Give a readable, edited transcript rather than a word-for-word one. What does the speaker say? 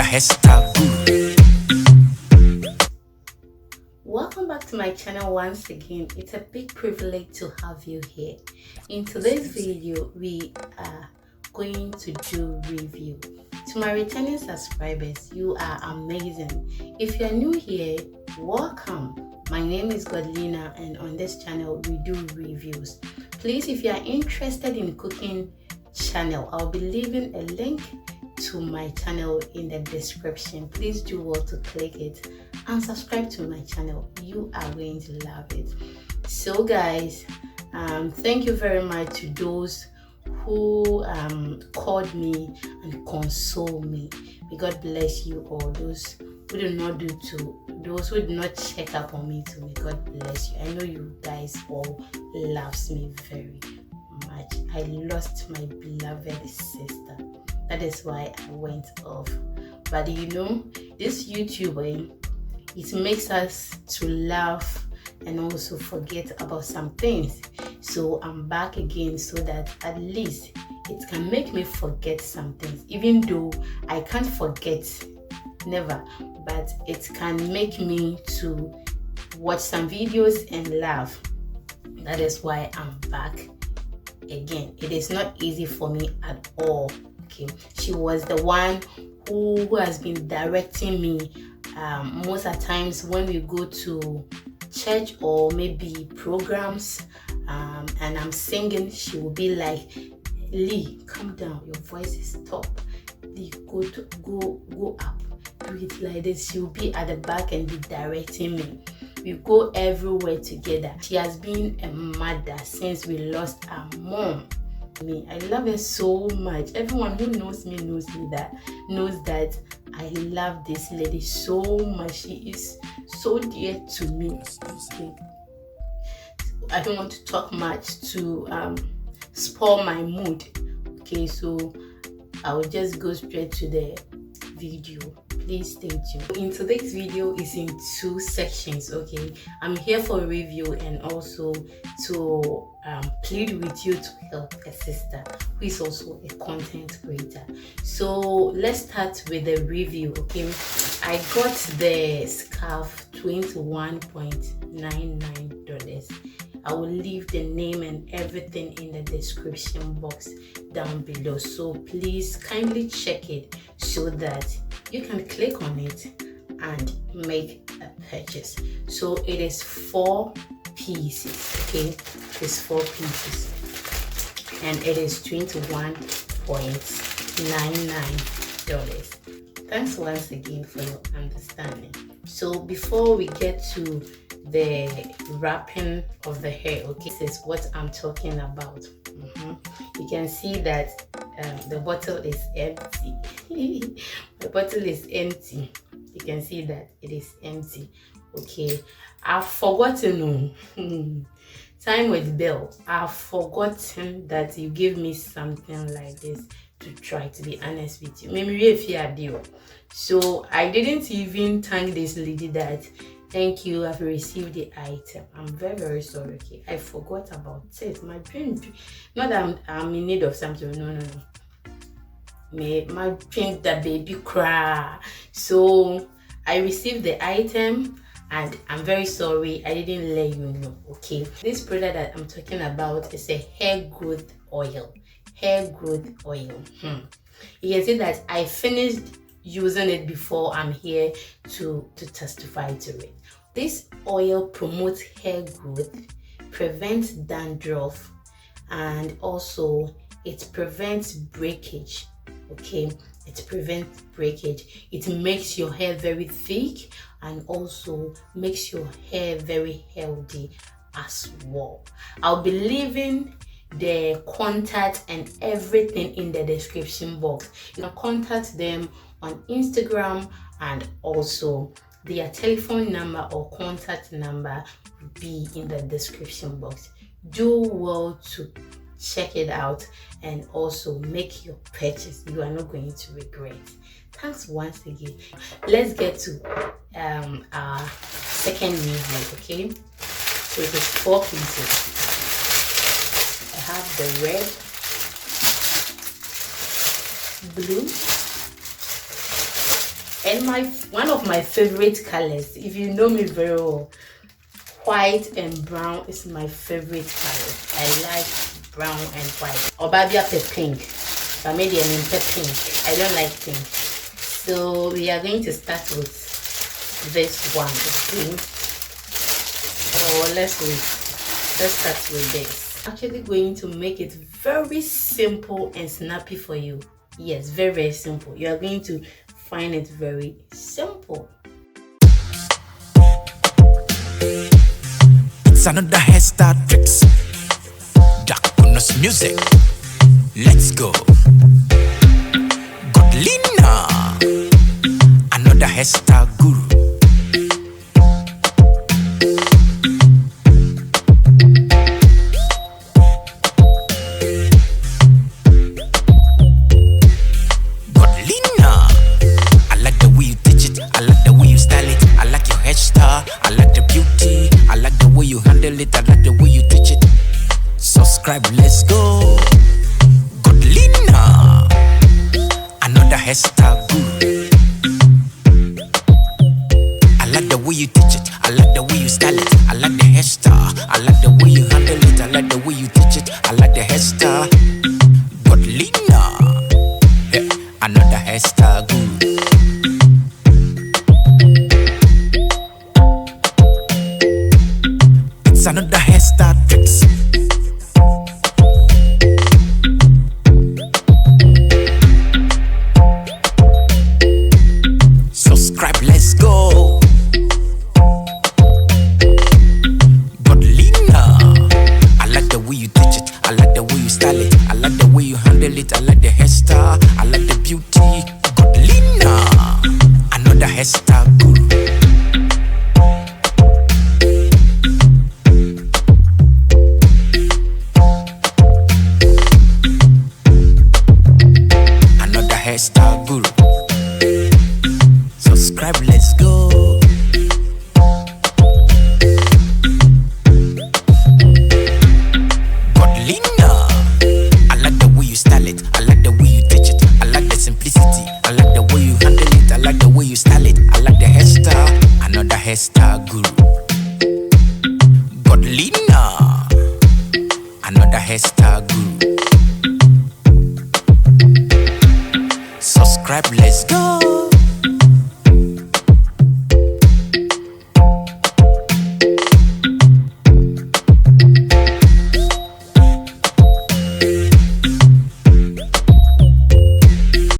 hairstyle good. Welcome back to my channel once again. It's a big privilege to have you here. In today's video, we are going to do review. To my returning subscribers, you are amazing. If you're new here, welcome. My name is Godlina, and on this channel we do reviews. Please, if you are interested in cooking channel, I'll be leaving a link to my channel in the description. Please do well to click it and subscribe to my channel. You are going to love it. So guys, thank you very much to those who called me and console me. May God bless you all. Those who do not those who do not check up on me too, may God bless you. I know you guys all loves me very much. I lost my beloved sister. That is why I went off. But you know, this YouTube, it makes us to laugh and also forget about some things. So I'm back again so that at least it can make me forget some things. Even though I can't forget, never, but it can make me to watch some videos and laugh. That is why I'm back again. It is not easy for me at all. Okay, she was the one who has been directing me most of the times when we go to church or maybe programs, and I'm singing. She will be like, Lee, calm down, your voice is top. Lee, go up, do it like this. She will be at the back and be directing me. We go everywhere together. She has been a mother since we lost our mom. I love her so much. Everyone who knows me knows that I love this lady so much. She is so dear to me. Okay. I don't want to talk much to spoil my mood. Okay, so I will just go straight to the video. Please stay tuned. In today's video is in two sections. Okay, I'm here for a review and also to plead with you to help a sister who is also a content creator. So let's start with the review. Okay, I got the scarf $21.99. I will leave the name and everything in the description box down below, so please kindly check it so that you can click on it and make a purchase. So it is 4 pieces. Okay, it's 4 pieces and it is $21.99. Thanks once again for your understanding. So before we get to the wrapping of the hair, okay, this is what I'm talking about. You can see that the bottle is empty. The bottle is empty. You can see that it is empty. Okay, I've forgotten. Time with Bell. I've forgotten that you gave me something like this to try, to be honest with you. Maybe if you are deal. So I didn't even thank this lady that thank you, I've received the item. I'm very sorry. Okay, I forgot about it. My dream, not that I'm in need of something. No. My dream, the baby cry. So I received the item and I'm very sorry I didn't let you know. Okay, this product that I'm talking about is a hair growth oil. Hair growth oil. You can see that I finished using it before I'm here to testify to it. This oil promotes hair growth, prevents dandruff, and also it prevents breakage. Okay, it prevents breakage. It makes your hair very thick and also makes your hair very healthy as well. I'll be leaving the contact and everything in the description box. You can contact them on Instagram, and also their telephone number or contact number will be in the description box. Do well to check it out and also make your purchase. You are not going to regret. Thanks once again. Let's get to our second review. Okay, so it is 4 pieces. I have the red, blue, And one of my favorite colors, if you know me very well, white and brown is my favorite color. I like brown and white. Or maybe pink. But maybe I'm in pink. I don't like pink. So we are going to start with this one, pink. So let's start with this. Actually going to make it very simple and snappy for you. Yes, very, very simple. You are going to find it very simple. It's another hairstyle tricks. Dark bonus music. Let's go. Godlina, another hairstyle guru. Subscribe, let's go. Godlina, another hairstyle guru. I like the way you teach it. I like the way you style it. I like the hairstyle. I like the way you handle it. I like the way you teach it. I like the hairstyle. Godlina, yeah, another hairstyle guru. It's another hairstyle tricks. Subscribe, let's go. Godlina, I like the way you teach it. I like the way you style it. I like the way you handle it. I like the hairstyle. I like the beauty. Godlina, another hairstyle guru. Another hairstyle guru. Subscribe, let's go. Godlina, I like the way you style it. I like the way you teach it. I like the simplicity. I like the way you handle it. I like the way you style it. I like the hairstyle. Another hairstyle guru.